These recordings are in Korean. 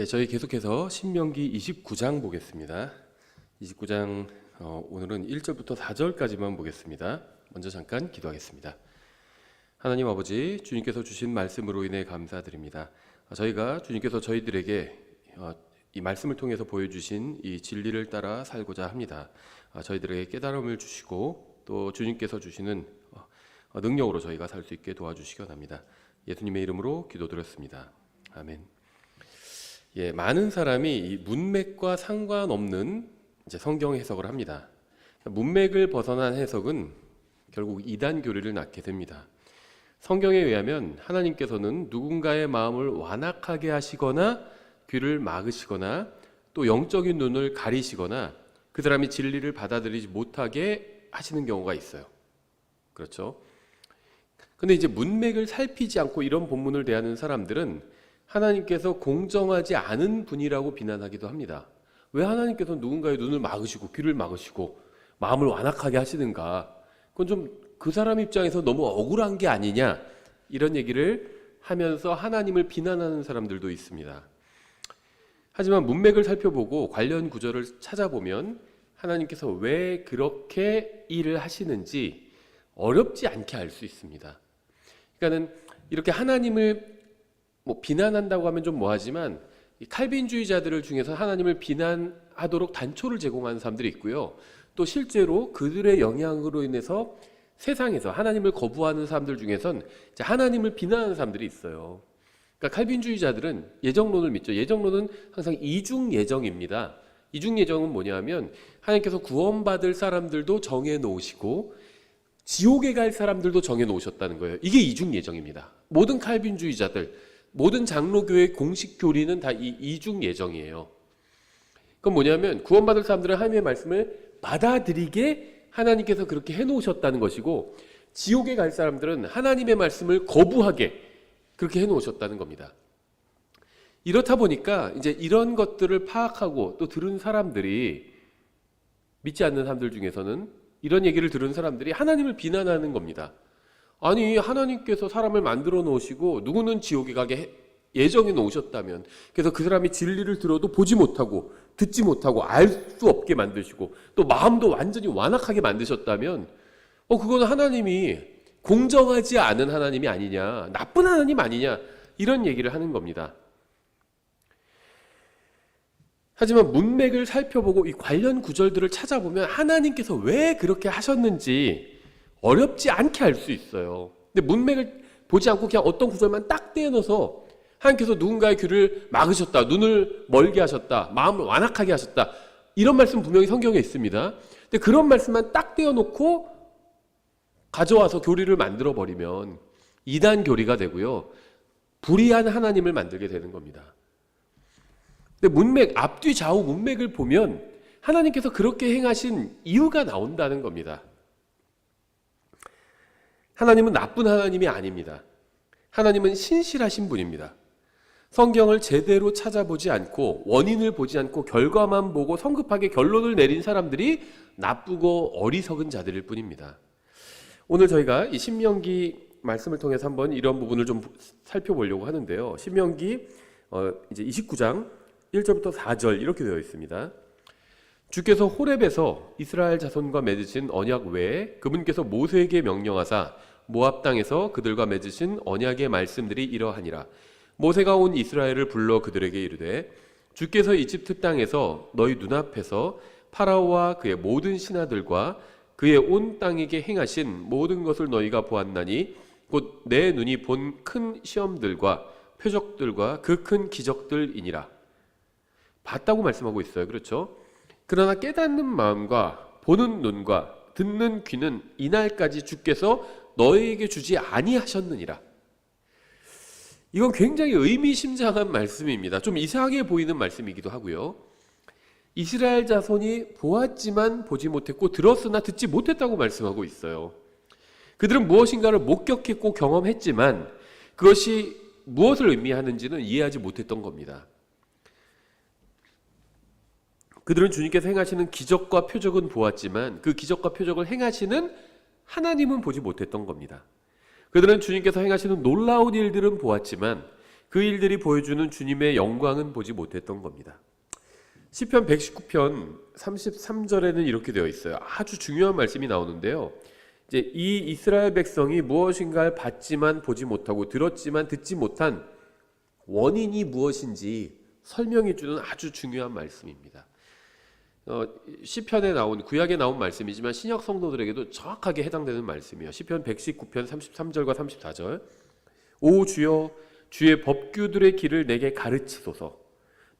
저희 계속해서 신명기 29장 보겠습니다. 29장 오늘은 1절부터 4절까지만 보겠습니다. 먼저 잠깐 기도하겠습니다. 하나님 아버지, 주님께서 주신 말씀으로 인해 감사드립니다. 저희가 주님께서 저희들에게 이 말씀을 통해서 보여주신 이 진리를 따라 살고자 합니다. 저희들에게 깨달음을 주시고 또 주님께서 주시는 능력으로 저희가 살 수 있게 도와주시기 원합니다. 예수님의 이름으로 기도드렸습니다. 아멘. 많은 사람이 이 문맥과 상관없는 성경 해석을 합니다. 문맥을 벗어난 해석은 결국 이단 교리를 낳게 됩니다. 성경에 의하면 하나님께서는 누군가의 마음을 완악하게 하시거나 귀를 막으시거나 또 영적인 눈을 가리시거나 그 사람이 진리를 받아들이지 못하게 하시는 경우가 있어요. 그렇죠? 근데 이제 문맥을 살피지 않고 이런 본문을 대하는 사람들은 하나님께서 공정하지 않은 분이라고 비난하기도 합니다. 왜 하나님께서 누군가의 눈을 막으시고 귀를 막으시고 마음을 완악하게 하시는가? 그건 좀 그 사람 입장에서 너무 억울한 게 아니냐? 이런 얘기를 하면서 하나님을 비난하는 사람들도 있습니다. 하지만 문맥을 살펴보고 관련 구절을 찾아보면 하나님께서 왜 그렇게 일을 하시는지 어렵지 않게 알 수 있습니다. 그러니까는 이렇게 하나님을 비난한다고 하면 좀 뭐하지만 칼빈주의자들 중에서 하나님을 비난하도록 단초를 제공하는 사람들이 있고요. 또 실제로 그들의 영향으로 인해서 세상에서 하나님을 거부하는 사람들 중에선 하나님을 비난하는 사람들이 있어요. 그러니까 칼빈주의자들은 예정론을 믿죠. 예정론은 항상 이중 예정입니다. 이중 예정은 뭐냐면 하나님께서 구원받을 사람들도 정해 놓으시고 지옥에 갈 사람들도 정해 놓으셨다는 거예요. 이게 이중 예정입니다. 모든 칼빈주의자들, 모든 장로교의 공식 교리는 다 이 이중 예정이에요. 그건 뭐냐면 구원받을 사람들은 하나님의 말씀을 받아들이게 하나님께서 그렇게 해놓으셨다는 것이고 지옥에 갈 사람들은 하나님의 말씀을 거부하게 그렇게 해놓으셨다는 겁니다. 이렇다 보니까 이제 이런 것들을 파악하고 또 들은 사람들이 믿지 않는 사람들 중에서는 이런 얘기를 들은 사람들이 하나님을 비난하는 겁니다. 아니 하나님께서 사람을 만들어 놓으시고 누구는 지옥에 가게 예정해 놓으셨다면 그래서 그 사람이 진리를 들어도 보지 못하고 듣지 못하고 알 수 없게 만드시고 또 마음도 완전히 완악하게 만드셨다면 그거는 하나님이 공정하지 않은 하나님이 아니냐, 나쁜 하나님 아니냐 이런 얘기를 하는 겁니다. 하지만 문맥을 살펴보고 이 관련 구절들을 찾아보면 하나님께서 왜 그렇게 하셨는지 어렵지 않게 알 수 있어요. 근데 문맥을 보지 않고 그냥 어떤 구절만 딱 떼어넣어서 하나님께서 누군가의 귀를 막으셨다, 눈을 멀게 하셨다, 마음을 완악하게 하셨다 이런 말씀 분명히 성경에 있습니다. 근데 그런 말씀만 딱 떼어놓고 가져와서 교리를 만들어버리면 이단 교리가 되고요. 불의한 하나님을 만들게 되는 겁니다. 근데 문맥, 앞뒤 좌우 문맥을 보면 하나님께서 그렇게 행하신 이유가 나온다는 겁니다. 하나님은 나쁜 하나님이 아닙니다. 하나님은 신실하신 분입니다. 성경을 제대로 찾아보지 않고 원인을 보지 않고 결과만 보고 성급하게 결론을 내린 사람들이 나쁘고 어리석은 자들일 뿐입니다. 오늘 저희가 이 신명기 말씀을 통해서 한번 이런 부분을 좀 살펴보려고 하는데요. 신명기 이제 29장 1절부터 4절 이렇게 되어 있습니다. 주께서 호렙에서 이스라엘 자손과 맺으신 언약 외에 그분께서 모세에게 명령하사 모압 땅에서 그들과 맺으신 언약의 말씀들이 이러하니라. 모세가 온 이스라엘을 불러 그들에게 이르되 주께서 이집트 땅에서 너희 눈앞에서 파라오와 그의 모든 신하들과 그의 온 땅에게 행하신 모든 것을 너희가 보았나니 곧 내 눈이 본 큰 시험들과 표적들과 그 큰 기적들이니라. 봤다고 말씀하고 있어요. 그렇죠? 그러나 깨닫는 마음과 보는 눈과 듣는 귀는 이날까지 주께서 너희에게 주지 아니하셨느니라. 이건 굉장히 의미심장한 말씀입니다. 좀 이상하게 보이는 말씀이기도 하고요. 이스라엘 자손이 보았지만 보지 못했고 들었으나 듣지 못했다고 말씀하고 있어요. 그들은 무엇인가를 목격했고 경험했지만 그것이 무엇을 의미하는지는 이해하지 못했던 겁니다. 그들은 주님께서 행하시는 기적과 표적은 보았지만 그 기적과 표적을 행하시는 하나님은 보지 못했던 겁니다. 그들은 주님께서 행하시는 놀라운 일들은 보았지만 그 일들이 보여주는 주님의 영광은 보지 못했던 겁니다. 시편 119편 33절에는 이렇게 되어 있어요. 아주 중요한 말씀이 나오는데요. 이제 이 이스라엘 백성이 무엇인가를 봤지만 보지 못하고 들었지만 듣지 못한 원인이 무엇인지 설명해 주는 아주 중요한 말씀입니다. 시편에 나온, 구약에 나온 말씀이지만 신약 성도들에게도 정확하게 해당되는 말씀이에요. 시편 119편 33절과 34절. 오 주여, 주의 법규들의 길을 내게 가르치소서.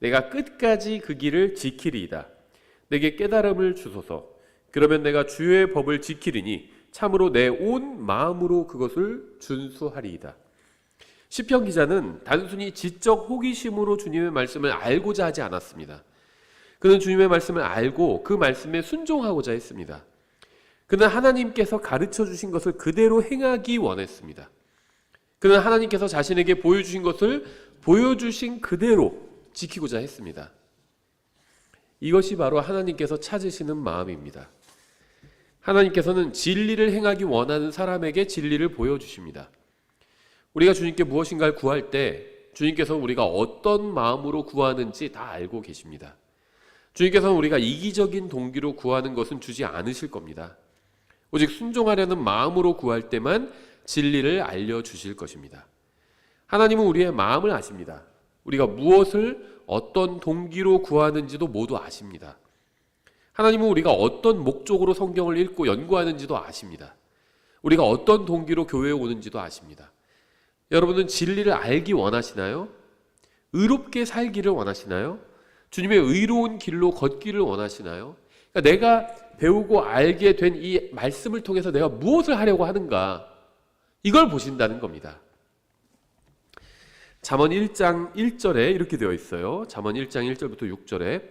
내가 끝까지 그 길을 지키리이다. 내게 깨달음을 주소서. 그러면 내가 주의 법을 지키리니 참으로 내 온 마음으로 그것을 준수하리이다. 시편 기자는 단순히 지적 호기심으로 주님의 말씀을 알고자 하지 않았습니다. 그는 주님의 말씀을 알고 그 말씀에 순종하고자 했습니다. 그는 하나님께서 가르쳐 주신 것을 그대로 행하기 원했습니다. 그는 하나님께서 자신에게 보여주신 것을 보여주신 그대로 지키고자 했습니다. 이것이 바로 하나님께서 찾으시는 마음입니다. 하나님께서는 진리를 행하기 원하는 사람에게 진리를 보여주십니다. 우리가 주님께 무엇인가를 구할 때 주님께서 우리가 어떤 마음으로 구하는지 다 알고 계십니다. 주님께서는 우리가 이기적인 동기로 구하는 것은 주지 않으실 겁니다. 오직 순종하려는 마음으로 구할 때만 진리를 알려주실 것입니다. 하나님은 우리의 마음을 아십니다. 우리가 무엇을 어떤 동기로 구하는지도 모두 아십니다. 하나님은 우리가 어떤 목적으로 성경을 읽고 연구하는지도 아십니다. 우리가 어떤 동기로 교회에 오는지도 아십니다. 여러분은 진리를 알기 원하시나요? 의롭게 살기를 원하시나요? 주님의 의로운 길로 걷기를 원하시나요? 그러니까 내가 배우고 알게 된 이 말씀을 통해서 내가 무엇을 하려고 하는가, 이걸 보신다는 겁니다. 잠언 1장 1절에 이렇게 되어 있어요. 잠언 1장 1절부터 6절에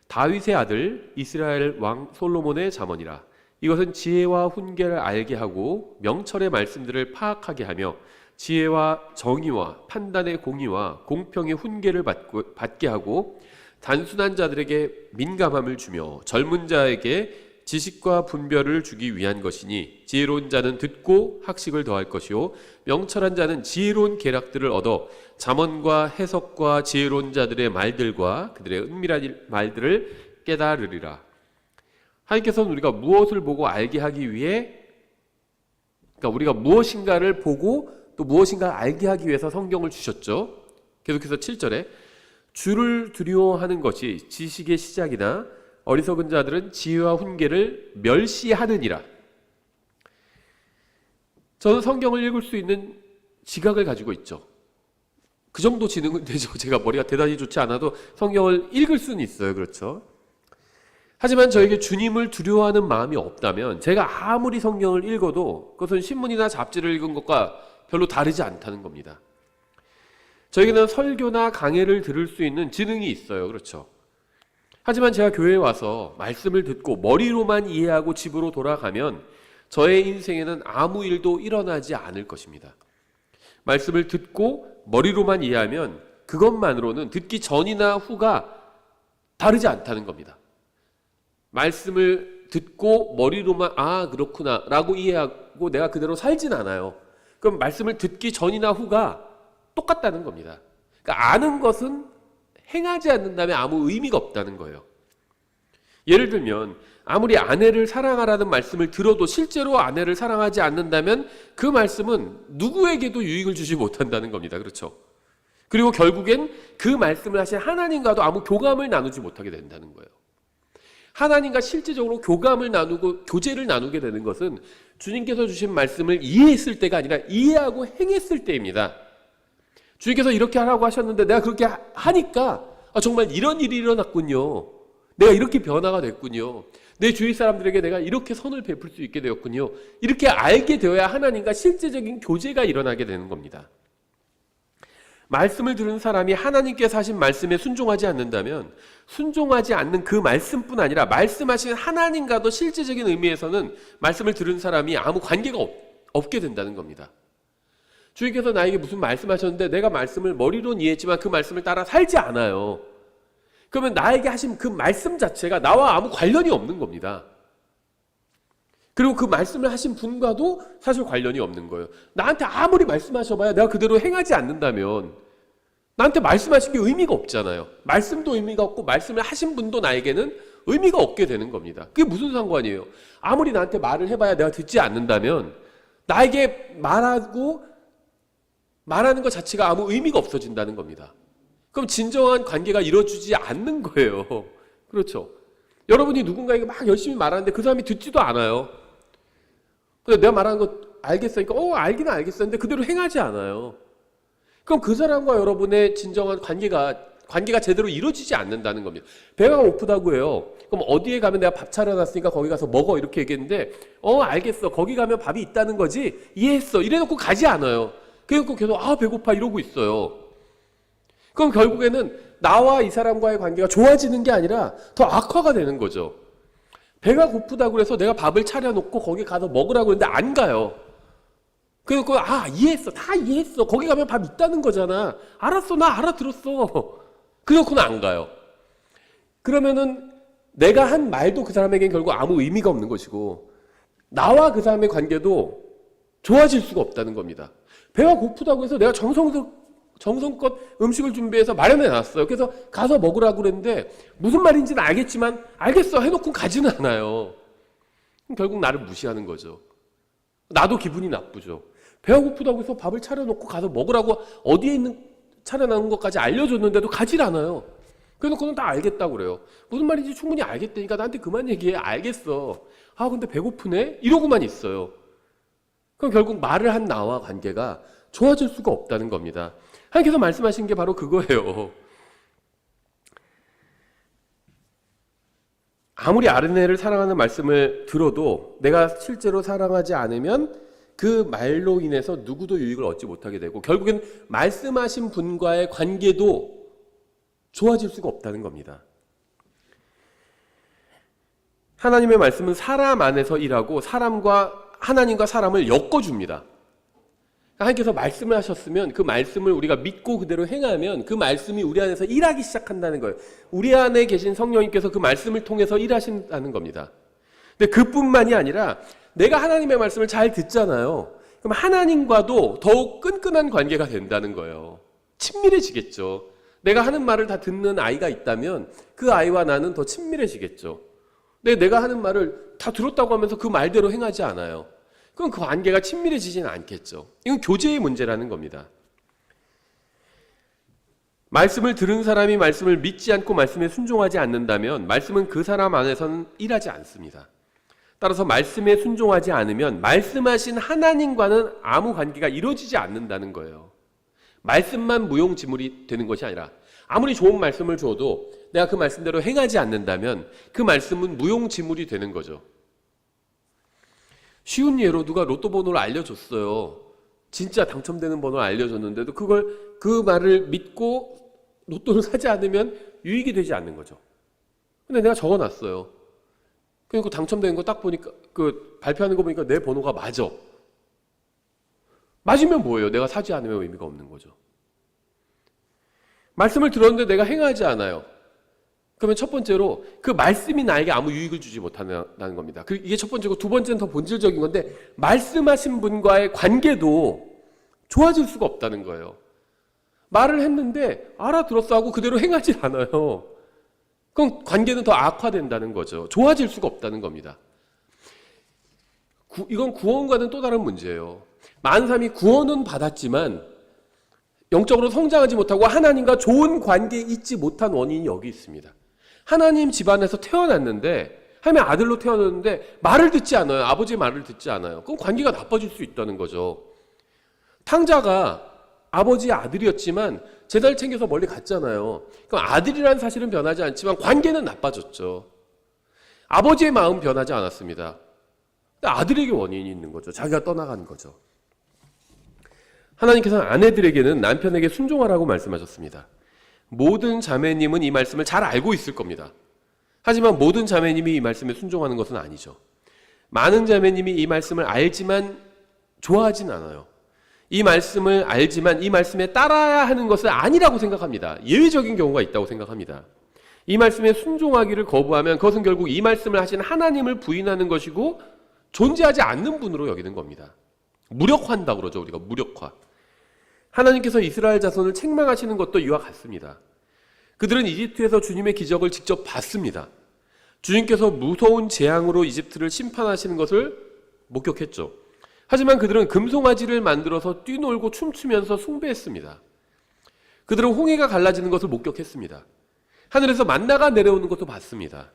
다윗의 아들 이스라엘 왕 솔로몬의 잠언이라. 이것은 지혜와 훈계를 알게 하고 명철의 말씀들을 파악하게 하며 지혜와 정의와 판단의 공의와 공평의 훈계를 받게 하고 단순한 자들에게 민감함을 주며 젊은 자에게 지식과 분별을 주기 위한 것이니 지혜로운 자는 듣고 학식을 더할 것이요 명철한 자는 지혜로운 계략들을 얻어 잠언과 해석과 지혜로운 자들의 말들과 그들의 은밀한 말들을 깨달으리라. 하나님께서는 우리가 무엇을 보고 알게 하기 위해, 그러니까 우리가 무엇인가를 보고 또 무엇인가를 알게 하기 위해서 성경을 주셨죠. 계속해서 7절에 주를 두려워하는 것이 지식의 시작이나 어리석은 자들은 지혜와 훈계를 멸시하느니라. 저는 성경을 읽을 수 있는 지각을 가지고 있죠. 그 정도 지능은 되죠. 제가 머리가 대단히 좋지 않아도 성경을 읽을 수는 있어요. 그렇죠? 하지만 저에게 주님을 두려워하는 마음이 없다면 제가 아무리 성경을 읽어도 그것은 신문이나 잡지를 읽은 것과 별로 다르지 않다는 겁니다. 저에게는 설교나 강해를 들을 수 있는 지능이 있어요. 그렇죠? 하지만 제가 교회에 와서 말씀을 듣고 머리로만 이해하고 집으로 돌아가면 저의 인생에는 아무 일도 일어나지 않을 것입니다. 말씀을 듣고 머리로만 이해하면 그것만으로는 듣기 전이나 후가 다르지 않다는 겁니다. 말씀을 듣고 머리로만 그렇구나 라고 이해하고 내가 그대로 살진 않아요. 그럼 말씀을 듣기 전이나 후가 똑같다는 겁니다. 그러니까 아는 것은 행하지 않는다면 아무 의미가 없다는 거예요. 예를 들면 아무리 아내를 사랑하라는 말씀을 들어도 실제로 아내를 사랑하지 않는다면 그 말씀은 누구에게도 유익을 주지 못한다는 겁니다. 그렇죠? 그리고 결국엔 그 말씀을 하신 하나님과도 아무 교감을 나누지 못하게 된다는 거예요. 하나님과 실제적으로 교감을 나누고 교제를 나누게 되는 것은 주님께서 주신 말씀을 이해했을 때가 아니라 이해하고 행했을 때입니다. 주님께서 이렇게 하라고 하셨는데 내가 그렇게 하니까 정말 이런 일이 일어났군요. 내가 이렇게 변화가 됐군요. 내 주위 사람들에게 내가 이렇게 선을 베풀 수 있게 되었군요. 이렇게 알게 되어야 하나님과 실제적인 교제가 일어나게 되는 겁니다. 말씀을 들은 사람이 하나님께서 하신 말씀에 순종하지 않는다면 순종하지 않는 그 말씀뿐 아니라 말씀하신 하나님과도 실제적인 의미에서는 말씀을 들은 사람이 아무 관계가 없게 된다는 겁니다. 주님께서 나에게 무슨 말씀하셨는데 내가 말씀을 머리로는 이해했지만 그 말씀을 따라 살지 않아요. 그러면 나에게 하신 그 말씀 자체가 나와 아무 관련이 없는 겁니다. 그리고 그 말씀을 하신 분과도 사실 관련이 없는 거예요. 나한테 아무리 말씀하셔봐야 내가 그대로 행하지 않는다면 나한테 말씀하신 게 의미가 없잖아요. 말씀도 의미가 없고 말씀을 하신 분도 나에게는 의미가 없게 되는 겁니다. 그게 무슨 상관이에요? 아무리 나한테 말을 해봐야 내가 듣지 않는다면 나에게 말하는 것 자체가 아무 의미가 없어진다는 겁니다. 그럼 진정한 관계가 이루어지지 않는 거예요. 그렇죠? 여러분이 누군가에게 막 열심히 말하는데 그 사람이 듣지도 않아요. 근데 내가 말하는 거 알겠으니까 알기는 알겠었는데 그대로 행하지 않아요. 그럼 그 사람과 여러분의 진정한 관계가 제대로 이루어지지 않는다는 겁니다. 배가 고프다고 해요. 그럼 어디에 가면 내가 밥 차려놨으니까 거기 가서 먹어 이렇게 얘기했는데 알겠어. 거기 가면 밥이 있다는 거지. 이해했어. 이래놓고 가지 않아요. 그래놓고 계속 배고파 이러고 있어요. 그럼 결국에는 나와 이 사람과의 관계가 좋아지는 게 아니라 더 악화가 되는 거죠. 배가 고프다고 해서 내가 밥을 차려놓고 거기 가서 먹으라고 했는데 안 가요. 그래서 이해했어. 다 이해했어. 거기 가면 밥 있다는 거잖아. 알았어. 나 알아들었어. 그래놓고는 안 가요. 그러면은 내가 한 말도 그 사람에겐 결국 아무 의미가 없는 것이고 나와 그 사람의 관계도 좋아질 수가 없다는 겁니다. 배가 고프다고 해서 내가 정성껏 음식을 준비해서 마련해 놨어요. 그래서 가서 먹으라고 그랬는데 무슨 말인지는 알겠지만 알겠어 해놓고 가지는 않아요. 결국 나를 무시하는 거죠. 나도 기분이 나쁘죠. 배가 고프다고 해서 밥을 차려놓고 가서 먹으라고 어디에 있는 차려놓은 것까지 알려줬는데도 가질 않아요. 그래놓고는 다 알겠다고 그래요. 무슨 말인지 충분히 알겠다니까 나한테 그만 얘기해. 알겠어. 근데 배고프네? 이러고만 있어요. 그럼 결국 말을 한 나와 관계가 좋아질 수가 없다는 겁니다. 하나님께서 말씀하신 게 바로 그거예요. 아무리 아르네를 사랑하는 말씀을 들어도 내가 실제로 사랑하지 않으면 그 말로 인해서 누구도 유익을 얻지 못하게 되고 결국엔 말씀하신 분과의 관계도 좋아질 수가 없다는 겁니다. 하나님의 말씀은 사람 안에서 일하고 하나님과 사람을 엮어줍니다. 하나님께서 말씀을 하셨으면 그 말씀을 우리가 믿고 그대로 행하면 그 말씀이 우리 안에서 일하기 시작한다는 거예요. 우리 안에 계신 성령님께서 그 말씀을 통해서 일하신다는 겁니다. 근데 그뿐만이 아니라 내가 하나님의 말씀을 잘 듣잖아요. 그럼 하나님과도 더욱 끈끈한 관계가 된다는 거예요. 친밀해지겠죠. 내가 하는 말을 다 듣는 아이가 있다면 그 아이와 나는 더 친밀해지겠죠. 근데 내가 하는 말을 다 들었다고 하면서 그 말대로 행하지 않아요. 그럼 그 관계가 친밀해지지는 않겠죠. 이건 교제의 문제라는 겁니다. 말씀을 들은 사람이 말씀을 믿지 않고 말씀에 순종하지 않는다면 말씀은 그 사람 안에서는 일하지 않습니다. 따라서 말씀에 순종하지 않으면 말씀하신 하나님과는 아무 관계가 이루어지지 않는다는 거예요. 말씀만 무용지물이 되는 것이 아니라 아무리 좋은 말씀을 줘도 내가 그 말씀대로 행하지 않는다면 그 말씀은 무용지물이 되는 거죠. 쉬운 예로 누가 로또 번호를 알려줬어요. 진짜 당첨되는 번호를 알려줬는데도 그 말을 믿고 로또를 사지 않으면 유익이 되지 않는 거죠. 근데 내가 적어놨어요. 그리고 당첨된 거 딱 보니까 발표하는 거 보니까 내 번호가 맞아. 맞으면 뭐예요? 내가 사지 않으면 의미가 없는 거죠. 말씀을 들었는데 내가 행하지 않아요. 그러면 첫 번째로 그 말씀이 나에게 아무 유익을 주지 못한다는 겁니다. 이게 첫 번째고 두 번째는 더 본질적인 건데 말씀하신 분과의 관계도 좋아질 수가 없다는 거예요. 말을 했는데 알아들었어 하고 그대로 행하지 않아요. 그럼 관계는 더 악화된다는 거죠. 좋아질 수가 없다는 겁니다. 이건 구원과는 또 다른 문제예요. 많은 사람이 구원은 받았지만 영적으로 성장하지 못하고 하나님과 좋은 관계에 있지 못한 원인이 여기 있습니다. 하나님 집안에서 태어났는데 하나님의 아들로 태어났는데 말을 듣지 않아요. 아버지의 말을 듣지 않아요. 그럼 관계가 나빠질 수 있다는 거죠. 탕자가 아버지의 아들이었지만 제사를 챙겨서 멀리 갔잖아요. 그럼 아들이라는 사실은 변하지 않지만 관계는 나빠졌죠. 아버지의 마음 변하지 않았습니다. 근데 아들에게 원인이 있는 거죠. 자기가 떠나간 거죠. 하나님께서는 아내들에게는 남편에게 순종하라고 말씀하셨습니다. 모든 자매님은 이 말씀을 잘 알고 있을 겁니다. 하지만 모든 자매님이 이 말씀에 순종하는 것은 아니죠. 많은 자매님이 이 말씀을 알지만 좋아하진 않아요. 이 말씀을 알지만 이 말씀에 따라야 하는 것은 아니라고 생각합니다. 예외적인 경우가 있다고 생각합니다. 이 말씀에 순종하기를 거부하면 그것은 결국 이 말씀을 하신 하나님을 부인하는 것이고 존재하지 않는 분으로 여기는 겁니다. 무력화한다고 그러죠. 우리가 무력화. 하나님께서 이스라엘 자손을 책망하시는 것도 이와 같습니다. 그들은 이집트에서 주님의 기적을 직접 봤습니다. 주님께서 무서운 재앙으로 이집트를 심판하시는 것을 목격했죠. 하지만 그들은 금송아지를 만들어서 뛰놀고 춤추면서 숭배했습니다. 그들은 홍해가 갈라지는 것을 목격했습니다. 하늘에서 만나가 내려오는 것도 봤습니다.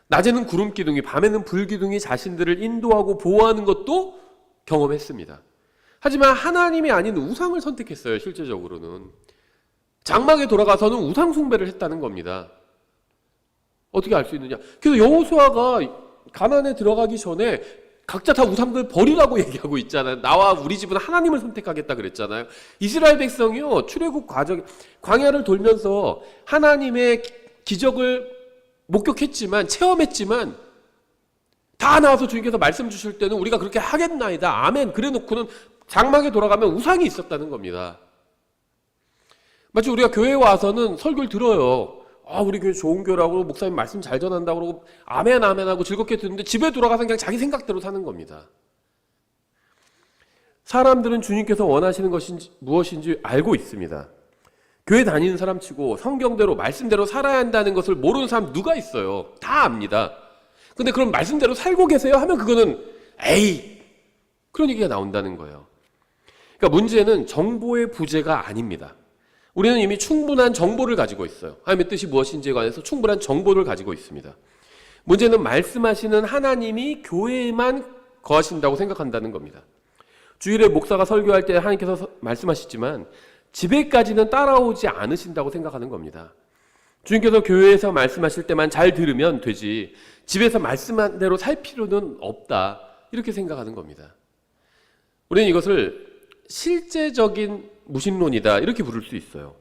낮에는 구름 기둥이, 밤에는 불 기둥이 자신들을 인도하고 보호하는 것도 경험했습니다. 하지만 하나님이 아닌 우상을 선택했어요. 실제적으로는 장막에 돌아가서는 우상 숭배를 했다는 겁니다. 어떻게 알 수 있느냐? 그래서 여호수아가 가나안에 들어가기 전에 각자 다 우상들 버리라고 얘기하고 있잖아요. 나와 우리 집은 하나님을 선택하겠다 그랬잖아요. 이스라엘 백성이요, 출애굽 과정 광야를 돌면서 하나님의 기적을 목격했지만, 체험했지만, 다 나와서 주님께서 말씀 주실 때는 우리가 그렇게 하겠나이다, 아멘, 그래 놓고는 장막에 돌아가면 우상이 있었다는 겁니다. 마치 우리가 교회에 와서는 설교를 들어요. 우리 교회 좋은 교회라고, 목사님 말씀 잘 전한다고 그러고 아멘 아멘 하고 즐겁게 듣는데 집에 돌아가서 그냥 자기 생각대로 사는 겁니다. 사람들은 주님께서 원하시는 것이 무엇인지 알고 있습니다. 교회 다니는 사람 치고 성경대로 말씀대로 살아야 한다는 것을 모르는 사람 누가 있어요? 다 압니다. 근데 그럼 말씀대로 살고 계세요? 하면 그거는 에이, 그런 얘기가 나온다는 거예요. 그러니까 문제는 정보의 부재가 아닙니다. 우리는 이미 충분한 정보를 가지고 있어요. 하나님의 뜻이 무엇인지에 관해서 충분한 정보를 가지고 있습니다. 문제는 말씀하시는 하나님이 교회에만 거하신다고 생각한다는 겁니다. 주일에 목사가 설교할 때 하나님께서 말씀하시지만 집에까지는 따라오지 않으신다고 생각하는 겁니다. 주님께서 교회에서 말씀하실 때만 잘 들으면 되지 집에서 말씀한 대로 살 필요는 없다, 이렇게 생각하는 겁니다. 우리는 이것을 실제적인 무신론이다, 이렇게 부를 수 있어요.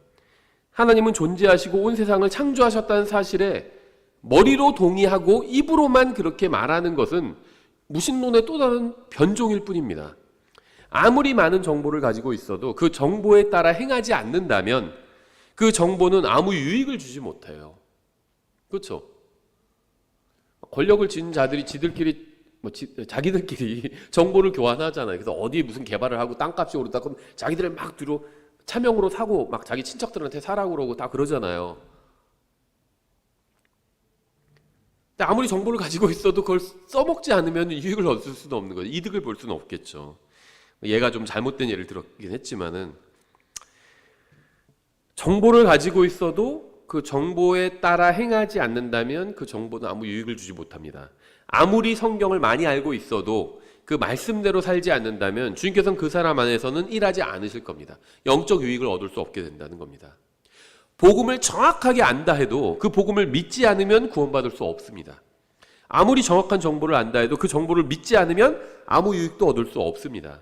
하나님은 존재하시고 온 세상을 창조하셨다는 사실에 머리로 동의하고 입으로만 그렇게 말하는 것은 무신론의 또 다른 변종일 뿐입니다. 아무리 많은 정보를 가지고 있어도 그 정보에 따라 행하지 않는다면 그 정보는 아무 유익을 주지 못해요. 그렇죠? 권력을 쥔 자들이 자기들끼리 정보를 교환하잖아요. 그래서 어디 무슨 개발을 하고 땅값이 오르다 그럼 자기들을 막 뒤로 차명으로 사고 막 자기 친척들한테 사라고 그러고 다 그러잖아요. 근데 아무리 정보를 가지고 있어도 그걸 써먹지 않으면 유익을 얻을 수는 없는 거죠. 이득을 볼 수는 없겠죠. 얘가 좀 잘못된 예를 들었긴 했지만은, 정보를 가지고 있어도 그 정보에 따라 행하지 않는다면 그 정보는 아무 유익을 주지 못합니다. 아무리 성경을 많이 알고 있어도 그 말씀대로 살지 않는다면 주님께서는 그 사람 안에서는 일하지 않으실 겁니다. 영적 유익을 얻을 수 없게 된다는 겁니다. 복음을 정확하게 안다 해도 그 복음을 믿지 않으면 구원받을 수 없습니다. 아무리 정확한 정보를 안다 해도 그 정보를 믿지 않으면 아무 유익도 얻을 수 없습니다.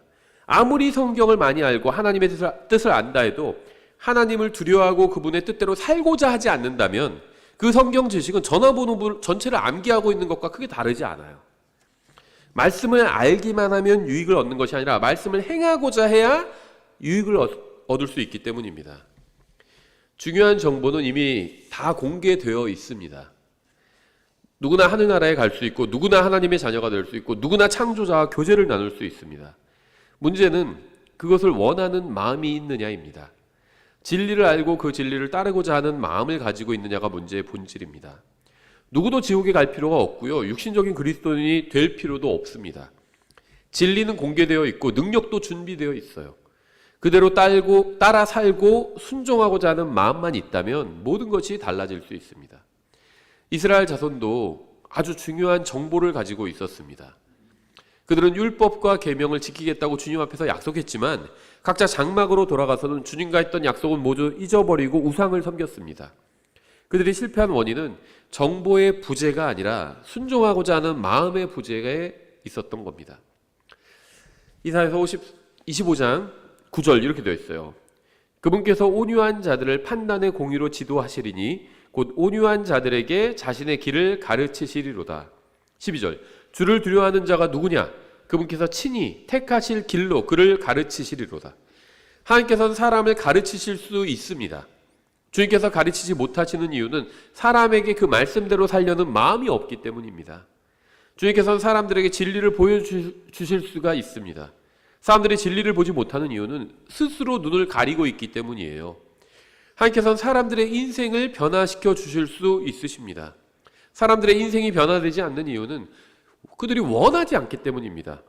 아무리 성경을 많이 알고 하나님의 뜻을 안다 해도 하나님을 두려워하고 그분의 뜻대로 살고자 하지 않는다면 그 성경 지식은 전화번호 전체를 암기하고 있는 것과 크게 다르지 않아요. 말씀을 알기만 하면 유익을 얻는 것이 아니라 말씀을 행하고자 해야 유익을 얻을 수 있기 때문입니다. 중요한 정보는 이미 다 공개되어 있습니다. 누구나 하늘나라에 갈 수 있고 누구나 하나님의 자녀가 될 수 있고 누구나 창조자와 교제를 나눌 수 있습니다. 문제는 그것을 원하는 마음이 있느냐입니다. 진리를 알고 그 진리를 따르고자 하는 마음을 가지고 있느냐가 문제의 본질입니다. 누구도 지옥에 갈 필요가 없고요. 육신적인 그리스도인이 될 필요도 없습니다. 진리는 공개되어 있고 능력도 준비되어 있어요. 그대로 따라 살고 순종하고자 하는 마음만 있다면 모든 것이 달라질 수 있습니다. 이스라엘 자손도 아주 중요한 정보를 가지고 있었습니다. 그들은 율법과 계명을 지키겠다고 주님 앞에서 약속했지만 각자 장막으로 돌아가서는 주님과 했던 약속은 모두 잊어버리고 우상을 섬겼습니다. 그들이 실패한 원인은 정보의 부재가 아니라 순종하고자 하는 마음의 부재가 있었던 겁니다. 이사야서 25장 9절 이렇게 되어 있어요. 그분께서 온유한 자들을 판단의 공의로 지도하시리니 곧 온유한 자들에게 자신의 길을 가르치시리로다. 12절 주를 두려워하는 자가 누구냐? 그분께서 친히 택하실 길로 그를 가르치시리로다. 하나님께서는 사람을 가르치실 수 있습니다. 주님께서 가르치지 못하시는 이유는 사람에게 그 말씀대로 살려는 마음이 없기 때문입니다. 주님께서는 사람들에게 진리를 보여주실 수가 있습니다. 사람들이 진리를 보지 못하는 이유는 스스로 눈을 가리고 있기 때문이에요. 하나님께서는 사람들의 인생을 변화시켜 주실 수 있으십니다. 사람들의 인생이 변화되지 않는 이유는 그들이 원하지 않기 때문입니다.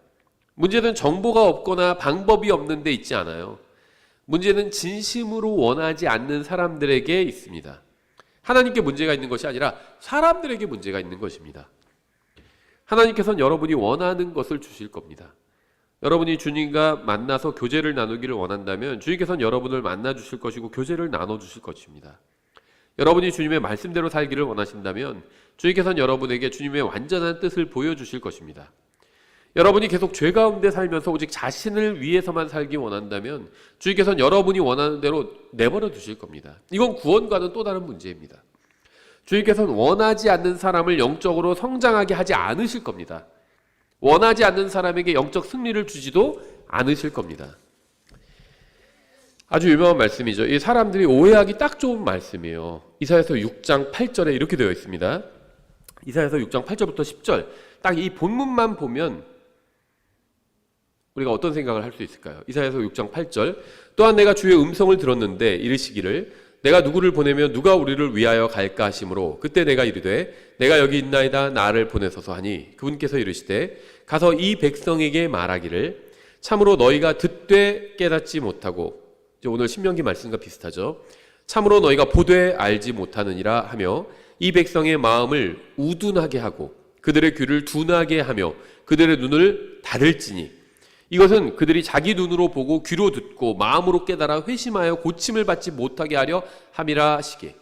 문제는 정보가 없거나 방법이 없는 데 있지 않아요. 문제는 진심으로 원하지 않는 사람들에게 있습니다. 하나님께 문제가 있는 것이 아니라 사람들에게 문제가 있는 것입니다. 하나님께서는 여러분이 원하는 것을 주실 겁니다. 여러분이 주님과 만나서 교제를 나누기를 원한다면 주님께서는 여러분을 만나 주실 것이고 교제를 나눠 주실 것입니다. 여러분이 주님의 말씀대로 살기를 원하신다면 주님께서는 여러분에게 주님의 완전한 뜻을 보여주실 것입니다. 여러분이 계속 죄 가운데 살면서 오직 자신을 위해서만 살기 원한다면 주님께서는 여러분이 원하는 대로 내버려 두실 겁니다. 이건 구원과는 또 다른 문제입니다. 주님께서는 원하지 않는 사람을 영적으로 성장하게 하지 않으실 겁니다. 원하지 않는 사람에게 영적 승리를 주지도 않으실 겁니다. 아주 유명한 말씀이죠. 이 사람들이 오해하기 딱 좋은 말씀이에요. 이사야서 6장 8절에 이렇게 되어 있습니다. 이사야서 6장 8절부터 10절. 딱 이 본문만 보면 우리가 어떤 생각을 할 수 있을까요? 이사야서 6장 8절. 또한 내가 주의 음성을 들었는데 이르시기를 내가 누구를 보내며 누가 우리를 위하여 갈까 하심으로 그때 내가 이르되 내가 여기 있나이다 나를 보내소서 하니 그분께서 이르시되 가서 이 백성에게 말하기를 참으로 너희가 듣되 깨닫지 못하고 오늘 신명기 말씀과 비슷하죠. 참으로 너희가 보되 알지 못하느니라 하며 이 백성의 마음을 우둔하게 하고 그들의 귀를 둔하게 하며 그들의 눈을 다를지니 이것은 그들이 자기 눈으로 보고 귀로 듣고 마음으로 깨달아 회심하여 고침을 받지 못하게 하려 함이라 하시게.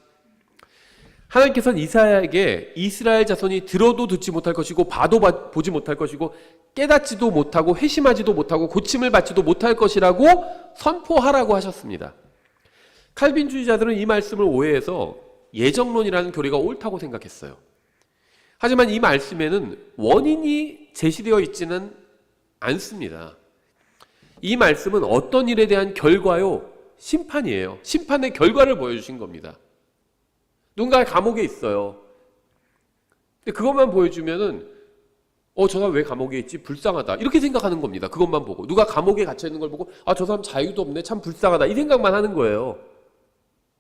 하나님께서는 이사야에게 이스라엘 자손이 들어도 듣지 못할 것이고 봐도 보지 못할 것이고 깨닫지도 못하고 회심하지도 못하고 고침을 받지도 못할 것이라고 선포하라고 하셨습니다. 칼빈주의자들은 이 말씀을 오해해서 예정론이라는 교리가 옳다고 생각했어요. 하지만 이 말씀에는 원인이 제시되어 있지는 않습니다. 이 말씀은 어떤 일에 대한 결과요? 심판이에요. 심판의 결과를 보여주신 겁니다. 누군가 감옥에 있어요. 근데 그것만 보여주면은 저 사람 왜 감옥에 있지? 불쌍하다. 이렇게 생각하는 겁니다. 그것만 보고. 누가 감옥에 갇혀 있는 걸 보고 저 사람 자유도 없네. 참 불쌍하다. 이 생각만 하는 거예요.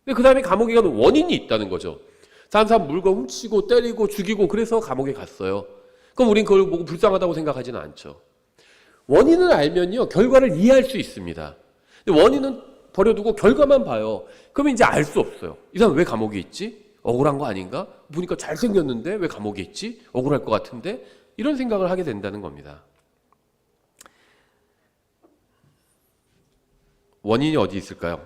근데 그 사람이 감옥에 가는 원인이 있다는 거죠. 다른 사람 물건 훔치고 때리고 죽이고 그래서 감옥에 갔어요. 그럼 우린 그걸 보고 불쌍하다고 생각하지는 않죠. 원인을 알면요 결과를 이해할 수 있습니다. 근데 원인은 버려두고 결과만 봐요. 그러면 이제 알 수 없어요. 이 사람 왜 감옥에 있지? 억울한 거 아닌가? 보니까 잘생겼는데 왜 감옥에 있지? 억울할 것 같은데? 이런 생각을 하게 된다는 겁니다. 원인이 어디 있을까요?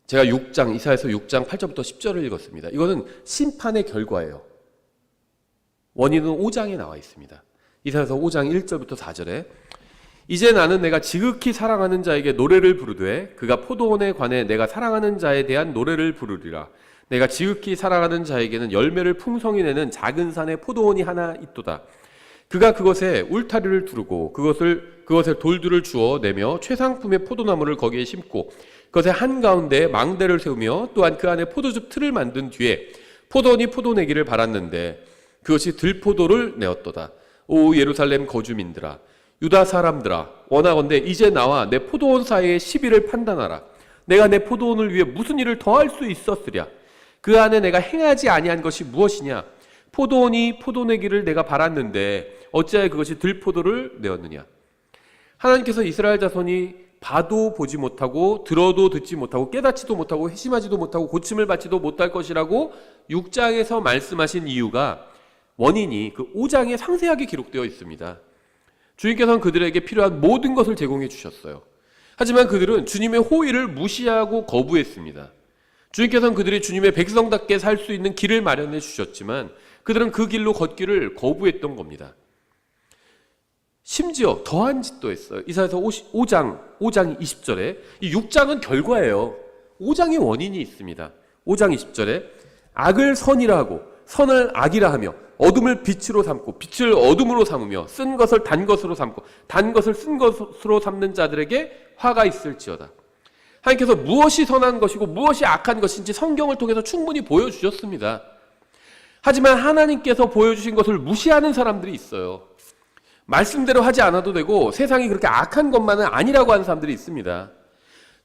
제가 이사야서 6장 8절부터 10절을 읽었습니다. 이거는 심판의 결과예요. 원인은 5장에 나와 있습니다. 이사야서 5장 1절부터 4절에 이제 나는 내가 지극히 사랑하는 자에게 노래를 부르되 그가 포도원에 관해 내가 사랑하는 자에 대한 노래를 부르리라. 내가 지극히 사랑하는 자에게는 열매를 풍성히 내는 작은 산에 포도원이 하나 있도다. 그가 그것에 울타리를 두르고 그것에 돌들을 주어 내며 최상품의 포도나무를 거기에 심고 그것의 한가운데 망대를 세우며 또한 그 안에 포도즙 틀을 만든 뒤에 포도원이 포도 내기를 바랐는데 그것이 들포도를 내었도다. 오 예루살렘 거주민들아 유다 사람들아 원하건대 이제 나와 내 포도원 사이의 시비를 판단하라. 내가 내 포도원을 위해 무슨 일을 더할 수 있었으랴. 그 안에 내가 행하지 아니한 것이 무엇이냐. 포도원이 포도내기를 내가 바랐는데 어찌하여 그것이 들포도를 내었느냐. 하나님께서 이스라엘 자손이 봐도 보지 못하고 들어도 듣지 못하고 깨닫지도 못하고 회심하지도 못하고 고침을 받지도 못할 것이라고 6장에서 말씀하신 이유가 원인이 그 5장에 상세하게 기록되어 있습니다. 주님께서는 그들에게 필요한 모든 것을 제공해 주셨어요. 하지만 그들은 주님의 호의를 무시하고 거부했습니다. 주님께서는 그들이 주님의 백성답게 살 수 있는 길을 마련해 주셨지만 그들은 그 길로 걷기를 거부했던 겁니다. 심지어 더한 짓도 했어요. 이사야서 5장 20절에 이 6장은 결과예요. 5장의 원인이 있습니다. 5장 20절에 악을 선이라 하고 선을 악이라 하며 어둠을 빛으로 삼고 빛을 어둠으로 삼으며 쓴 것을 단 것으로 삼고 단 것을 쓴 것으로 삼는 자들에게 화가 있을지어다. 하나님께서 무엇이 선한 것이고 무엇이 악한 것인지 성경을 통해서 충분히 보여주셨습니다. 하지만 하나님께서 보여주신 것을 무시하는 사람들이 있어요. 말씀대로 하지 않아도 되고 세상이 그렇게 악한 것만은 아니라고 하는 사람들이 있습니다.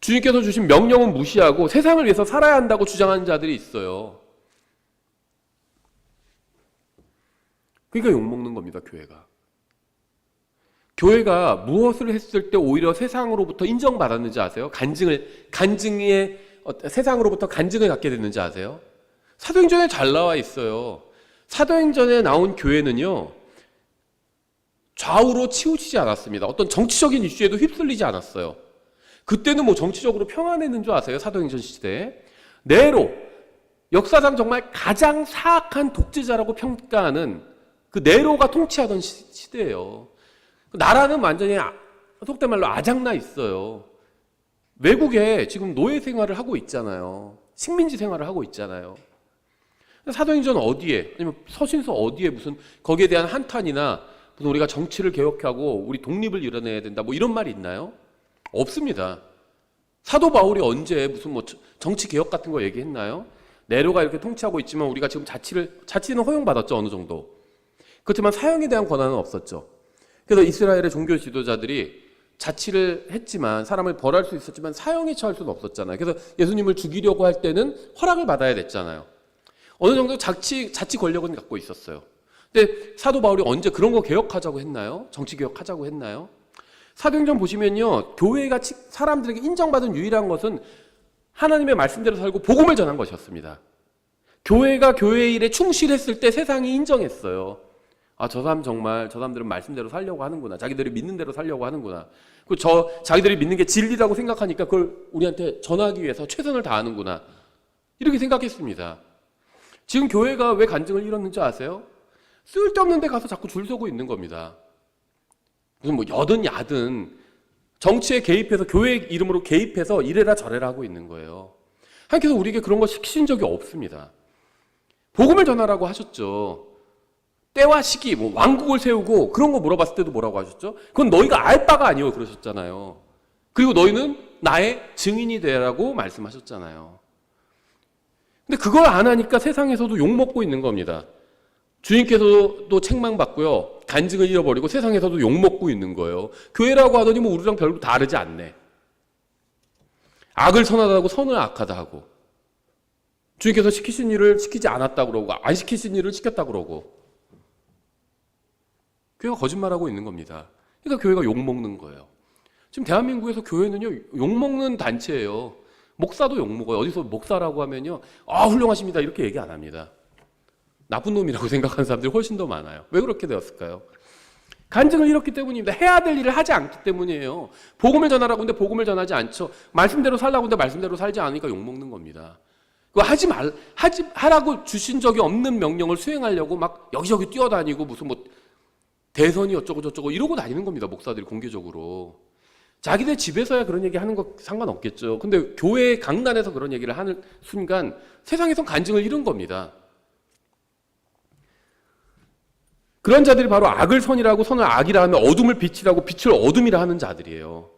주님께서 주신 명령은 무시하고 세상을 위해서 살아야 한다고 주장하는 자들이 있어요. 그러니까 욕먹는 겁니다, 교회가. 교회가 무엇을 했을 때 오히려 세상으로부터 인정받았는지 아세요? 세상으로부터 간증을 갖게 됐는지 아세요? 사도행전에 잘 나와 있어요. 사도행전에 나온 교회는요, 좌우로 치우치지 않았습니다. 어떤 정치적인 이슈에도 휩쓸리지 않았어요. 그때는 뭐 정치적으로 평안했는 줄 아세요? 사도행전 시대에. 네로, 역사상 정말 가장 사악한 독재자라고 평가하는 그 네로가 통치하던 시대예요. 나라는 완전히 속된 말로 아작나 있어요. 외국에 지금 노예 생활을 하고 있잖아요. 식민지 생활을 하고 있잖아요. 사도행전 어디에, 아니면 서신서 어디에 무슨 거기에 대한 한탄이나 무슨 우리가 정치를 개혁하고 우리 독립을 이뤄내야 된다 뭐 이런 말이 있나요? 없습니다. 사도 바울이 언제 무슨 뭐 정치 개혁 같은 거 얘기했나요? 네로가 이렇게 통치하고 있지만 우리가 지금 자치는 허용받았죠, 어느 정도. 그렇지만 사형에 대한 권한은 없었죠. 그래서 이스라엘의 종교 지도자들이 자치를 했지만 사람을 벌할 수 있었지만 사형에 처할 수는 없었잖아요. 그래서 예수님을 죽이려고 할 때는 허락을 받아야 됐잖아요. 어느 정도 자치 권력은 갖고 있었어요. 근데 사도 바울이 언제 그런 거 개혁하자고 했나요? 정치 개혁하자고 했나요? 사도행전 보시면요, 교회가 사람들에게 인정받은 유일한 것은 하나님의 말씀대로 살고 복음을 전한 것이었습니다. 교회가 교회의 일에 충실했을 때 세상이 인정했어요. 아, 저 사람들은 말씀대로 살려고 하는구나. 자기들이 믿는 대로 살려고 하는구나. 자기들이 믿는 게 진리라고 생각하니까 그걸 우리한테 전하기 위해서 최선을 다하는구나. 이렇게 생각했습니다. 지금 교회가 왜 간증을 잃었는지 아세요? 쓸데없는 데 가서 자꾸 줄 서고 있는 겁니다. 무슨 뭐 여든 야든 정치에 개입해서 교회 이름으로 개입해서 이래라 저래라 하고 있는 거예요. 하나님께서 우리에게 그런 거 시키신 적이 없습니다. 복음을 전하라고 하셨죠. 때와 시기, 뭐 왕국을 세우고 그런 거 물어봤을 때도 뭐라고 하셨죠? 그건 너희가 알 바가 아니오 그러셨잖아요. 그리고 너희는 나의 증인이 되라고 말씀하셨잖아요. 근데 그걸 안 하니까 세상에서도 욕먹고 있는 겁니다. 주님께서도 책망받고요, 간증을 잃어버리고 세상에서도 욕먹고 있는 거예요. 교회라고 하더니 뭐 우리랑 별로 다르지 않네. 악을 선하다고 선을 악하다 하고, 주님께서 시키신 일을 시키지 않았다 그러고 안 시키신 일을 시켰다 그러고, 교회가 거짓말하고 있는 겁니다. 그러니까 교회가 욕먹는 거예요. 지금 대한민국에서 교회는요, 욕먹는 단체예요. 목사도 욕먹어요. 어디서 목사라고 하면요, 아 훌륭하십니다 이렇게 얘기 안 합니다. 나쁜 놈이라고 생각하는 사람들이 훨씬 더 많아요. 왜 그렇게 되었을까요? 간증을 잃었기 때문입니다. 해야 될 일을 하지 않기 때문이에요. 복음을 전하라고 하는데 복음을 전하지 않죠. 말씀대로 살라고 하는데 말씀대로 살지 않으니까 욕먹는 겁니다. 그거 하라고 주신 적이 없는 명령을 수행하려고 막 여기저기 뛰어다니고 무슨 뭐 대선이 어쩌고 저쩌고 이러고 다니는 겁니다. 목사들이 공개적으로. 자기네 집에서야 그런 얘기 하는 거 상관없겠죠. 근데 교회 강단에서 그런 얘기를 하는 순간 세상에선 간증을 잃은 겁니다. 그런 자들이 바로 악을 선이라고 선을 악이라 하면 어둠을 빛이라고 빛을 어둠이라 하는 자들이에요.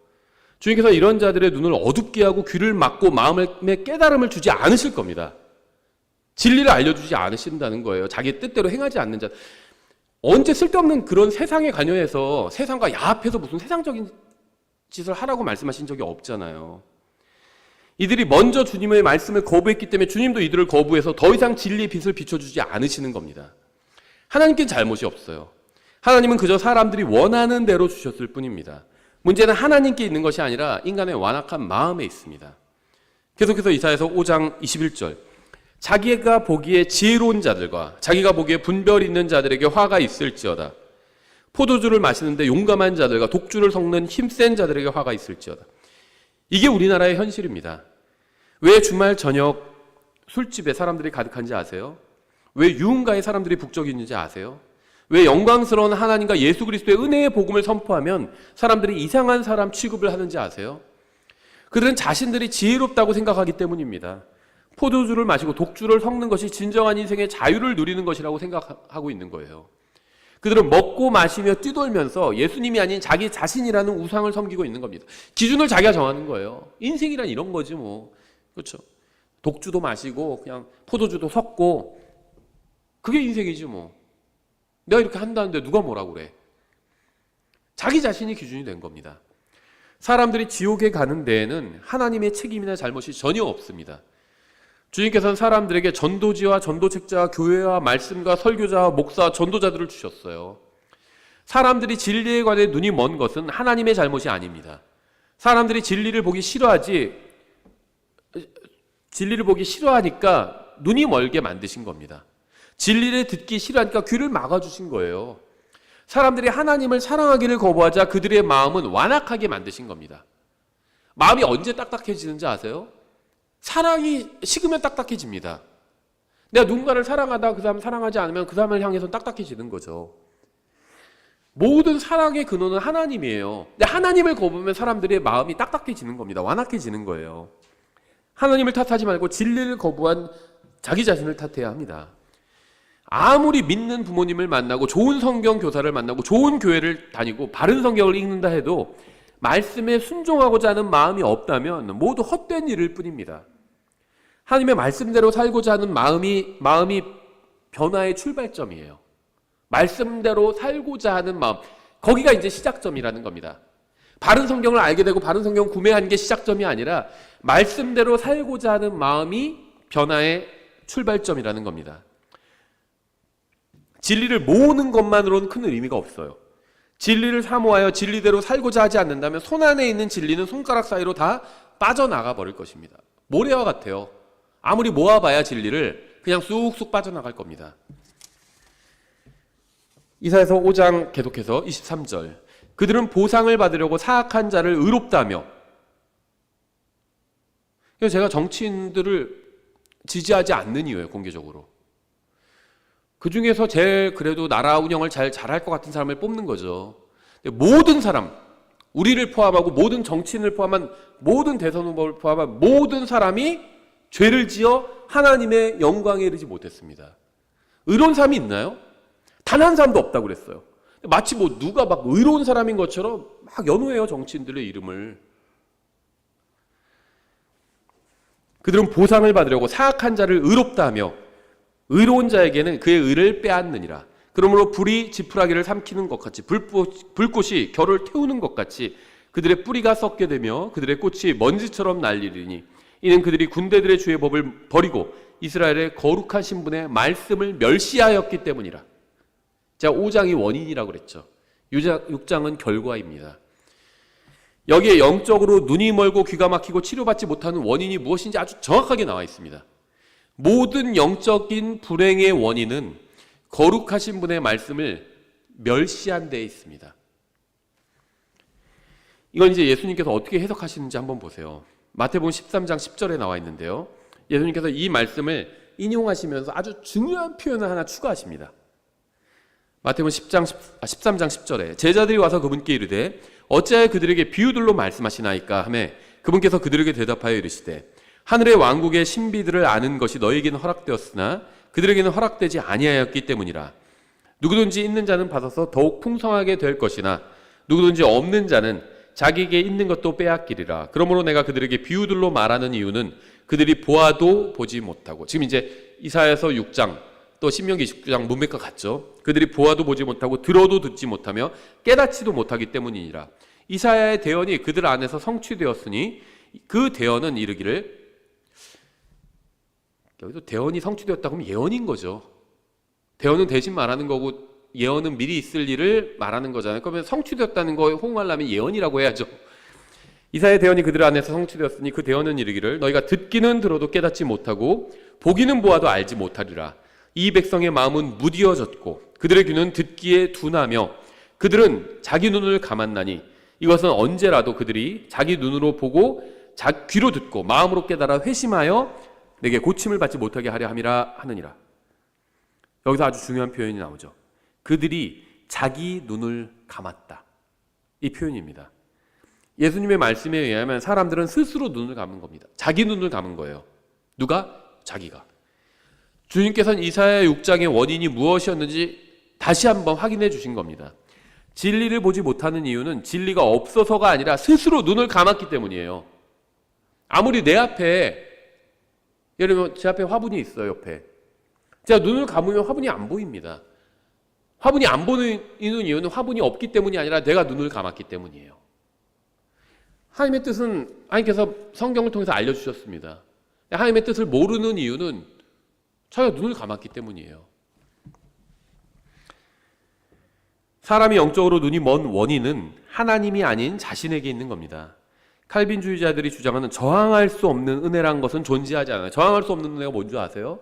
주님께서 이런 자들의 눈을 어둡게 하고 귀를 막고 마음에 깨달음을 주지 않으실 겁니다. 진리를 알려주지 않으신다는 거예요. 자기 뜻대로 행하지 않는 자. 언제 쓸데없는 그런 세상에 관여해서 세상과 야합해서 무슨 세상적인 짓을 하라고 말씀하신 적이 없잖아요. 이들이 먼저 주님의 말씀을 거부했기 때문에 주님도 이들을 거부해서 더 이상 진리의 빛을 비춰주지 않으시는 겁니다. 하나님께는 잘못이 없어요. 하나님은 그저 사람들이 원하는 대로 주셨을 뿐입니다. 문제는 하나님께 있는 것이 아니라 인간의 완악한 마음에 있습니다. 계속해서 이사야서 5장 21절, 자기가 보기에 지혜로운 자들과 자기가 보기에 분별 있는 자들에게 화가 있을지어다. 포도주를 마시는데 용감한 자들과 독주를 섞는 힘센 자들에게 화가 있을지어다. 이게 우리나라의 현실입니다. 왜 주말 저녁 술집에 사람들이 가득한지 아세요? 왜 유흥가에 사람들이 북적이 있는지 아세요? 왜 영광스러운 하나님과 예수 그리스도의 은혜의 복음을 선포하면 사람들이 이상한 사람 취급을 하는지 아세요? 그들은 자신들이 지혜롭다고 생각하기 때문입니다. 포도주를 마시고 독주를 섞는 것이 진정한 인생의 자유를 누리는 것이라고 생각하고 있는 거예요. 그들은 먹고 마시며 뛰돌면서 예수님이 아닌 자기 자신이라는 우상을 섬기고 있는 겁니다. 기준을 자기가 정하는 거예요. 인생이란 이런 거지 뭐. 그렇죠? 독주도 마시고 그냥 포도주도 섞고 그게 인생이지 뭐. 내가 이렇게 한다는데 누가 뭐라고 그래. 자기 자신이 기준이 된 겁니다. 사람들이 지옥에 가는 데에는 하나님의 책임이나 잘못이 전혀 없습니다. 주님께서는 사람들에게 전도지와 전도책자, 교회와 말씀과 설교자와 목사, 전도자들을 주셨어요. 사람들이 진리에 관해 눈이 먼 것은 하나님의 잘못이 아닙니다. 사람들이 진리를 보기 싫어하니까 눈이 멀게 만드신 겁니다. 진리를 듣기 싫어하니까 귀를 막아주신 거예요. 사람들이 하나님을 사랑하기를 거부하자 그들의 마음은 완악하게 만드신 겁니다. 마음이 언제 딱딱해지는지 아세요? 사랑이 식으면 딱딱해집니다. 내가 누군가를 사랑하다 그 사람 사랑하지 않으면 그 사람을 향해서 딱딱해지는 거죠. 모든 사랑의 근원은 하나님이에요. 근데 하나님을 거부하면 사람들의 마음이 딱딱해지는 겁니다. 완악해지는 거예요. 하나님을 탓하지 말고 진리를 거부한 자기 자신을 탓해야 합니다. 아무리 믿는 부모님을 만나고 좋은 성경 교사를 만나고 좋은 교회를 다니고 바른 성경을 읽는다 해도 말씀에 순종하고자 하는 마음이 없다면 모두 헛된 일일 뿐입니다. 하나님의 말씀대로 살고자 하는 마음이 변화의 출발점이에요. 말씀대로 살고자 하는 마음, 거기가 이제 시작점이라는 겁니다. 바른 성경을 알게 되고 바른 성경 구매한 게 시작점이 아니라 말씀대로 살고자 하는 마음이 변화의 출발점이라는 겁니다. 진리를 모으는 것만으로는 큰 의미가 없어요. 진리를 사모하여 진리대로 살고자 하지 않는다면 손 안에 있는 진리는 손가락 사이로 다 빠져나가 버릴 것입니다. 모래와 같아요. 아무리 모아봐야 진리를 그냥 쑥쑥 빠져나갈 겁니다. 이사야서 5장 계속해서 23절, 그들은 보상을 받으려고 사악한 자를 의롭다며. 그래서 제가 정치인들을 지지하지 않는 이유예요. 공개적으로. 그 중에서 제일 그래도 나라 운영을 잘할 것 같은 사람을 뽑는 거죠. 모든 사람, 우리를 포함하고 모든 정치인을 포함한 모든 대선 후보를 포함한 모든 사람이 죄를 지어 하나님의 영광에 이르지 못했습니다. 의로운 사람이 있나요? 단 한 사람도 없다고 그랬어요. 마치 뭐 누가 막 의로운 사람인 것처럼 막 연호해요, 정치인들의 이름을. 그들은 보상을 받으려고 사악한 자를 의롭다 하며 의로운 자에게는 그의 의를 빼앗느니라. 그러므로 불이 지푸라기를 삼키는 것 같이 불꽃이 겨를 태우는 것 같이 그들의 뿌리가 썩게 되며 그들의 꽃이 먼지처럼 날리리니 이는 그들이 군대들의 주의 법을 버리고 이스라엘의 거룩한 신분의 말씀을 멸시하였기 때문이라. 제가 5장이 원인이라고 그랬죠. 6장은 결과입니다. 여기에 영적으로 눈이 멀고 귀가 막히고 치료받지 못하는 원인이 무엇인지 아주 정확하게 나와 있습니다. 모든 영적인 불행의 원인은 거룩하신 분의 말씀을 멸시한 데 있습니다. 이건 이제 예수님께서 어떻게 해석하시는지 한번 보세요. 마태복음 13장 10절에 나와 있는데요. 예수님께서 이 말씀을 인용하시면서 아주 중요한 표현을 하나 추가하십니다. 마태복음 13장 10절에 제자들이 와서 그분께 이르되 어찌하여 그들에게 비유들로 말씀하시나이까 하며 그분께서 그들에게 대답하여 이르시되 하늘의 왕국의 신비들을 아는 것이 너희에게는 허락되었으나 그들에게는 허락되지 아니하였기 때문이라. 누구든지 있는 자는 받아서 더욱 풍성하게 될 것이나 누구든지 없는 자는 자기에게 있는 것도 빼앗기리라. 그러므로 내가 그들에게 비유들로 말하는 이유는 그들이 보아도 보지 못하고, 지금 이제 이사야서 6장 또 신명기 29장 문맥과 같죠. 그들이 보아도 보지 못하고 들어도 듣지 못하며 깨닫지도 못하기 때문이니라. 이사야의 대언이 그들 안에서 성취되었으니 그 대언은 이르기를, 여기도 대언이 성취되었다고 하면 예언인 거죠. 대언은 대신 말하는 거고 예언은 미리 있을 일을 말하는 거잖아요. 그러면 성취되었다는 거에 호응하려면 예언이라고 해야죠. 이사야의 대언이 그들 안에서 성취되었으니 그 대언은 이르기를 너희가 듣기는 들어도 깨닫지 못하고 보기는 보아도 알지 못하리라. 이 백성의 마음은 무디어졌고 그들의 귀는 듣기에 둔하며 그들은 자기 눈을 감았나니 이것은 언제라도 그들이 자기 눈으로 보고 귀로 듣고 마음으로 깨달아 회심하여 내게 고침을 받지 못하게 하려 함이라 하느니라. 여기서 아주 중요한 표현이 나오죠. 그들이 자기 눈을 감았다. 이 표현입니다. 예수님의 말씀에 의하면 사람들은 스스로 눈을 감은 겁니다. 자기 눈을 감은 거예요. 누가? 자기가. 주님께서는 이사야 6장의 원인이 무엇이었는지 다시 한번 확인해 주신 겁니다. 진리를 보지 못하는 이유는 진리가 없어서가 아니라 스스로 눈을 감았기 때문이에요. 아무리 내 앞에, 예를 들면 제 앞에 화분이 있어요. 옆에 제가 눈을 감으면 화분이 안 보입니다. 화분이 안 보이는 이유는 화분이 없기 때문이 아니라 내가 눈을 감았기 때문이에요. 하나님의 뜻은 하나님께서 성경을 통해서 알려주셨습니다. 하나님의 뜻을 모르는 이유는 자기가 눈을 감았기 때문이에요. 사람이 영적으로 눈이 먼 원인은 하나님이 아닌 자신에게 있는 겁니다. 칼빈주의자들이 주장하는 저항할 수 없는 은혜란 것은 존재하지 않아요. 저항할 수 없는 은혜가 뭔지 아세요?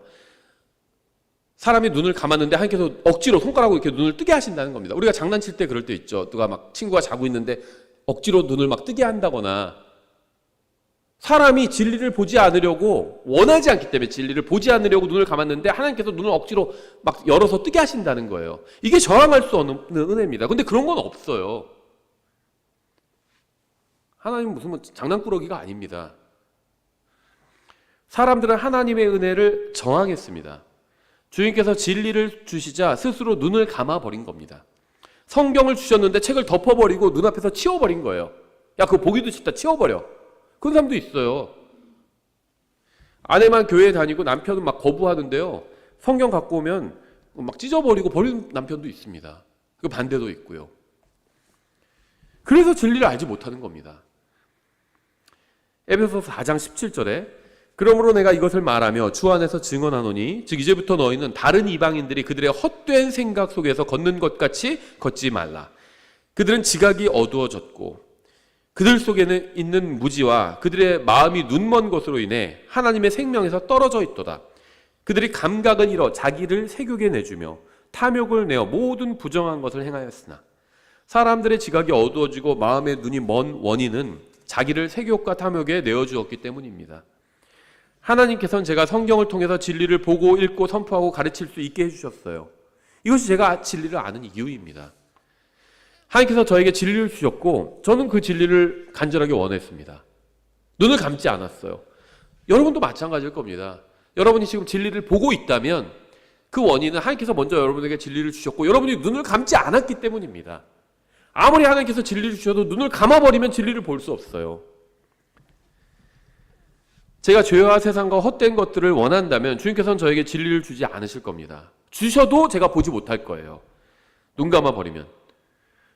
사람이 눈을 감았는데 하나님께서 억지로 손가락으로 이렇게 눈을 뜨게 하신다는 겁니다. 우리가 장난칠 때 그럴 때 있죠. 누가 막 친구가 자고 있는데 억지로 눈을 막 뜨게 한다거나, 사람이 진리를 보지 않으려고 원하지 않기 때문에 진리를 보지 않으려고 눈을 감았는데 하나님께서 눈을 억지로 막 열어서 뜨게 하신다는 거예요. 이게 저항할 수 없는 은혜입니다. 근데 그런 건 없어요. 하나님은 무슨 장난꾸러기가 아닙니다. 사람들은 하나님의 은혜를 저항했습니다. 주님께서 진리를 주시자 스스로 눈을 감아버린 겁니다. 성경을 주셨는데 책을 덮어버리고 눈앞에서 치워버린 거예요. 야, 그거 보기도 싫다, 치워버려. 그런 사람도 있어요. 아내만 교회에 다니고 남편은 막 거부하는데요, 성경 갖고 오면 막 찢어버리고 버리는 남편도 있습니다. 그 반대도 있고요. 그래서 진리를 알지 못하는 겁니다. 에베소서 4장 17절에 그러므로 내가 이것을 말하며 주 안에서 증언하노니 즉 이제부터 너희는 다른 이방인들이 그들의 헛된 생각 속에서 걷는 것 같이 걷지 말라. 그들은 지각이 어두워졌고 그들 속에는 있는 무지와 그들의 마음이 눈먼 것으로 인해 하나님의 생명에서 떨어져 있도다. 그들이 감각을 잃어 자기를 세욕에 내주며 탐욕을 내어 모든 부정한 것을 행하였으나 사람들의 지각이 어두워지고 마음의 눈이 먼 원인은 자기를 세욕과 탐욕에 내어주었기 때문입니다. 하나님께서는 제가 성경을 통해서 진리를 보고 읽고 선포하고 가르칠 수 있게 해주셨어요. 이것이 제가 진리를 아는 이유입니다. 하나님께서 저에게 진리를 주셨고 저는 그 진리를 간절하게 원했습니다. 눈을 감지 않았어요. 여러분도 마찬가지일 겁니다. 여러분이 지금 진리를 보고 있다면 그 원인은 하나님께서 먼저 여러분에게 진리를 주셨고 여러분이 눈을 감지 않았기 때문입니다. 아무리 하나님께서 진리를 주셔도 눈을 감아버리면 진리를 볼 수 없어요. 제가 죄와 세상과 헛된 것들을 원한다면 주님께서는 저에게 진리를 주지 않으실 겁니다. 주셔도 제가 보지 못할 거예요. 눈 감아버리면.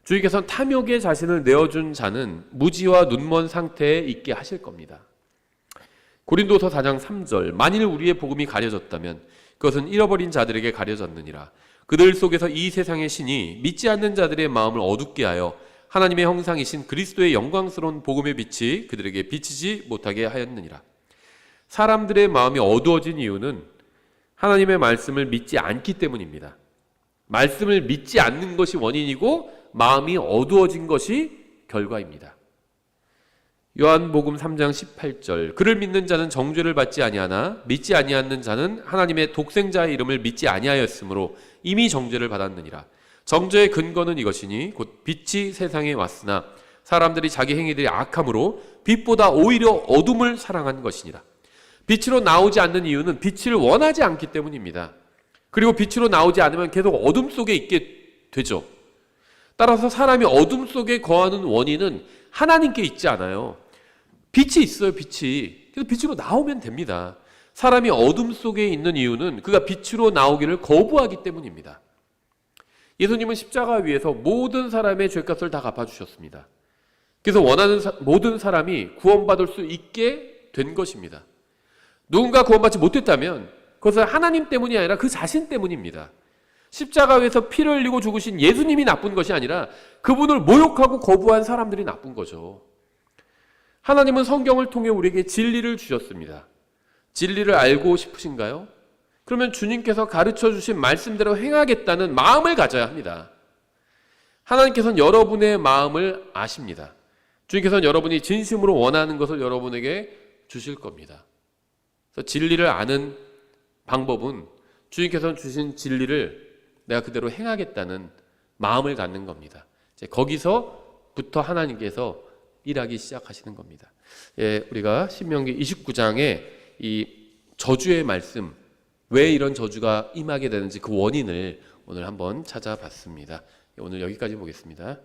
주님께서는 탐욕의 자신을 내어준 자는 무지와 눈먼 상태에 있게 하실 겁니다. 고린도서 4장 3절 만일 우리의 복음이 가려졌다면 그것은 잃어버린 자들에게 가려졌느니라. 그들 속에서 이 세상의 신이 믿지 않는 자들의 마음을 어둡게 하여 하나님의 형상이신 그리스도의 영광스러운 복음의 빛이 그들에게 비치지 못하게 하였느니라. 사람들의 마음이 어두워진 이유는 하나님의 말씀을 믿지 않기 때문입니다. 말씀을 믿지 않는 것이 원인이고 마음이 어두워진 것이 결과입니다. 요한복음 3장 18절 그를 믿는 자는 정죄를 받지 아니하나 믿지 아니하는 자는 하나님의 독생자의 이름을 믿지 아니하였으므로 이미 정죄를 받았느니라. 정죄의 근거는 이것이니 곧 빛이 세상에 왔으나 사람들이 자기 행위들이 악함으로 빛보다 오히려 어둠을 사랑한 것이니라. 빛으로 나오지 않는 이유는 빛을 원하지 않기 때문입니다. 그리고 빛으로 나오지 않으면 계속 어둠 속에 있게 되죠. 따라서 사람이 어둠 속에 거하는 원인은 하나님께 있지 않아요. 빛이 있어요, 빛이. 그래서 빛으로 나오면 됩니다. 사람이 어둠 속에 있는 이유는 그가 빛으로 나오기를 거부하기 때문입니다. 예수님은 십자가 위에서 모든 사람의 죄값을 다 갚아주셨습니다. 그래서 원하는 모든 사람이 구원받을 수 있게 된 것입니다. 누군가 구원받지 못했다면 그것은 하나님 때문이 아니라 그 자신 때문입니다. 십자가 위에서 피를 흘리고 죽으신 예수님이 나쁜 것이 아니라 그분을 모욕하고 거부한 사람들이 나쁜 거죠. 하나님은 성경을 통해 우리에게 진리를 주셨습니다. 진리를 알고 싶으신가요? 그러면 주님께서 가르쳐 주신 말씀대로 행하겠다는 마음을 가져야 합니다. 하나님께서는 여러분의 마음을 아십니다. 주님께서는 여러분이 진심으로 원하는 것을 여러분에게 주실 겁니다. 그래서 진리를 아는 방법은 주님께서 주신 진리를 내가 그대로 행하겠다는 마음을 갖는 겁니다. 이제 거기서부터 하나님께서 일하기 시작하시는 겁니다. 예, 우리가 신명기 29장의 이 저주의 말씀, 왜 이런 저주가 임하게 되는지 그 원인을 오늘 한번 찾아봤습니다. 오늘 여기까지 보겠습니다.